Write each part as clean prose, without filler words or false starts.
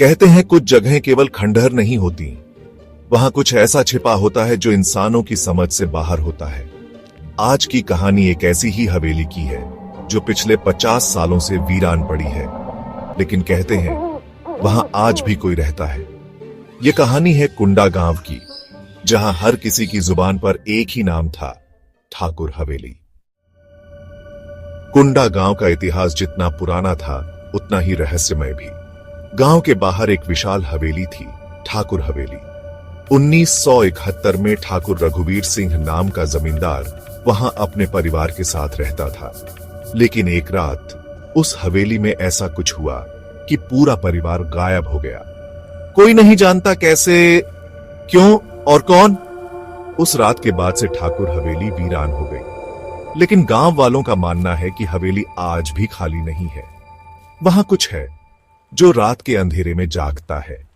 कहते हैं कुछ जगहें केवल खंडहर नहीं होती, वहां कुछ ऐसा छिपा होता है जो इंसानों की समझ से बाहर होता है। आज की कहानी एक ऐसी ही हवेली की है जो पिछले 50 सालों से वीरान पड़ी है, लेकिन कहते हैं वहां आज भी कोई रहता है। ये कहानी है कुंडा गांव की, जहां हर किसी की जुबान पर एक ही नाम था, ठाकुर हवेली। कुंडा गांव का इतिहास जितना पुराना था उतना ही रहस्यमय भी। गांव के बाहर एक विशाल हवेली थी, ठाकुर हवेली। 1971 में ठाकुर रघुवीर सिंह नाम का जमींदार वहां अपने परिवार के साथ रहता था। लेकिन एक रात उस हवेली में ऐसा कुछ हुआ कि पूरा परिवार गायब हो गया। कोई नहीं जानता कैसे, क्यों और कौन। उस रात के बाद से ठाकुर हवेली वीरान हो गई। लेकिन गांव वालों का मानना है कि हवेली आज भी खाली नहीं है। वहां कुछ है जो रात के अंधेरे में जागता है।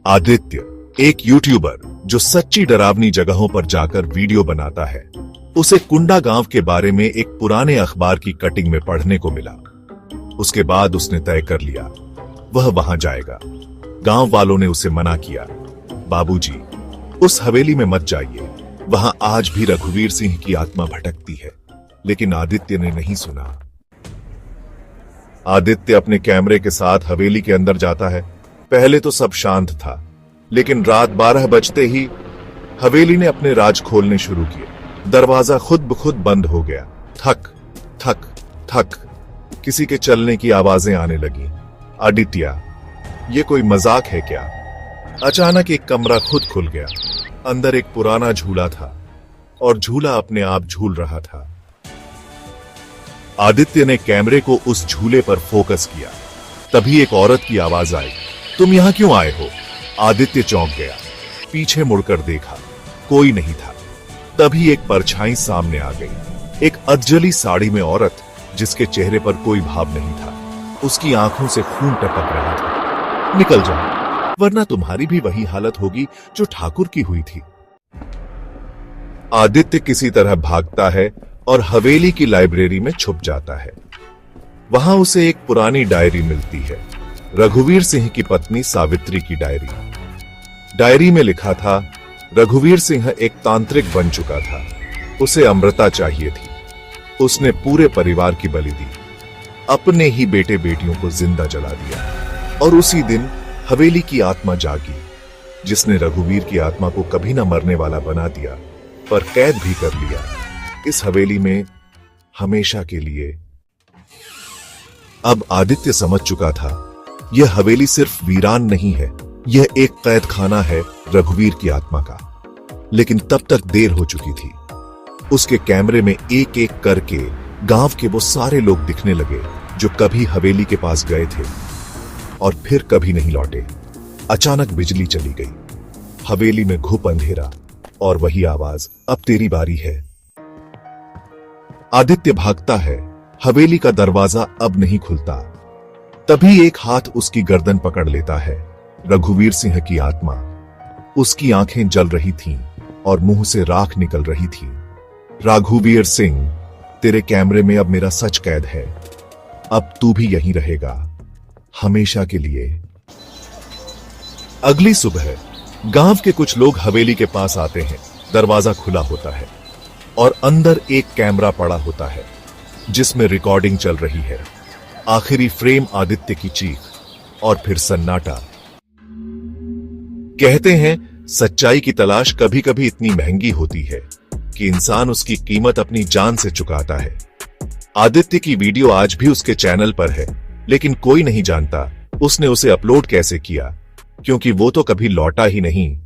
आदित्य, एक यूट्यूबर जो सच्ची डरावनी जगहों पर जाकर वीडियो बनाता है, उसे कुंडा गांव के बारे में एक पुराने अखबार की कटिंग में पढ़ने को मिला। उसके बाद उसने तय कर लिया वह वहां जाएगा। गांव वालों ने उसे मना किया, बाबूजी, उस हवेली में मत जाइए, वहां आज भी रघुवीर सिंह की आत्मा भटकती है। लेकिन आदित्य ने नहीं सुना। आदित्य अपने कैमरे के साथ हवेली के अंदर जाता है। पहले तो सब शांत था, लेकिन रात 12 बजते ही हवेली ने अपने राज खोलने शुरू किए। दरवाजा खुद ब खुद बंद हो गया। थक थक थक किसी के चलने की आवाजें आने लगी। आदित्य, ये कोई मजाक है क्या? अचानक एक कमरा खुद खुल गया। अंदर एक पुराना झूला था और झूला अपने आप झूल रहा था। आदित्य ने कैमरे को उस झूले पर फोकस किया। तभी एक औरत की आवाज आई, तुम यहां क्यों आए हो? आदित्य चौंक गया। पीछे मुड़कर देखा, कोई नहीं था। तभी एक परछाई सामने आ गई। एक अधजली साड़ी में औरत, जिसके चेहरे पर कोई भाव नहीं था। उसकी आंखों से खून टपक रहा था। निकल जाओ, वरना तुम्हारी भी वही हालत होगी जो ठाकुर की हुई थी। आदित्य किसी तरह भागता है और हवेली की लाइब्रेरी में छुप जाता है। वहां उसे एक पुरानी डायरी मिलती है, रघुवीर सिंह की पत्नी सावित्री की डायरी। डायरी में लिखा था, रघुवीर सिंह एक तांत्रिक बन चुका था। उसे अमृता चाहिए थी। उसने पूरे परिवार की बलि दी, अपने ही बेटे बेटियों को जिंदा जला दिया। और उसी दिन हवेली की आत्मा जागी, जिसने रघुवीर की आत्मा को कभी न मरने वाला बना दिया, पर कैद भी कर लिया इस हवेली में हमेशा के लिए। अब आदित्य समझ चुका था, यह हवेली सिर्फ वीरान नहीं है, यह एक कैद खाना है रघुवीर की आत्मा का। लेकिन तब तक देर हो चुकी थी। उसके कैमरे में एक एक करके गांव के वो सारे लोग दिखने लगे जो कभी हवेली के पास गए थे और फिर कभी नहीं लौटे। अचानक बिजली चली गई। हवेली में घुप अंधेरा और वही आवाज, अब तेरी बारी है। आदित्य भागता है। हवेली का दरवाजा अब नहीं खुलता। तभी एक हाथ उसकी गर्दन पकड़ लेता है। रघुवीर सिंह की आत्मा। उसकी आंखें जल रही थीं और मुंह से राख निकल रही थी। रघुवीर सिंह, तेरे कैमरे में अब मेरा सच कैद है। अब तू भी यहीं रहेगा, हमेशा के लिए। अगली सुबह गांव के कुछ लोग हवेली के पास आते हैं। दरवाजा खुला होता है और अंदर एक कैमरा पड़ा होता है, जिसमें रिकॉर्डिंग चल रही है। आखिरी फ्रेम आदित्य की चीख और फिर सन्नाटा। कहते हैं सच्चाई की तलाश कभी कभी इतनी महंगी होती है कि इंसान उसकी कीमत अपनी जान से चुकाता है। आदित्य की वीडियो आज भी उसके चैनल पर है, लेकिन कोई नहीं जानता उसने उसे अपलोड कैसे किया, क्योंकि वो तो कभी लौटा ही नहीं।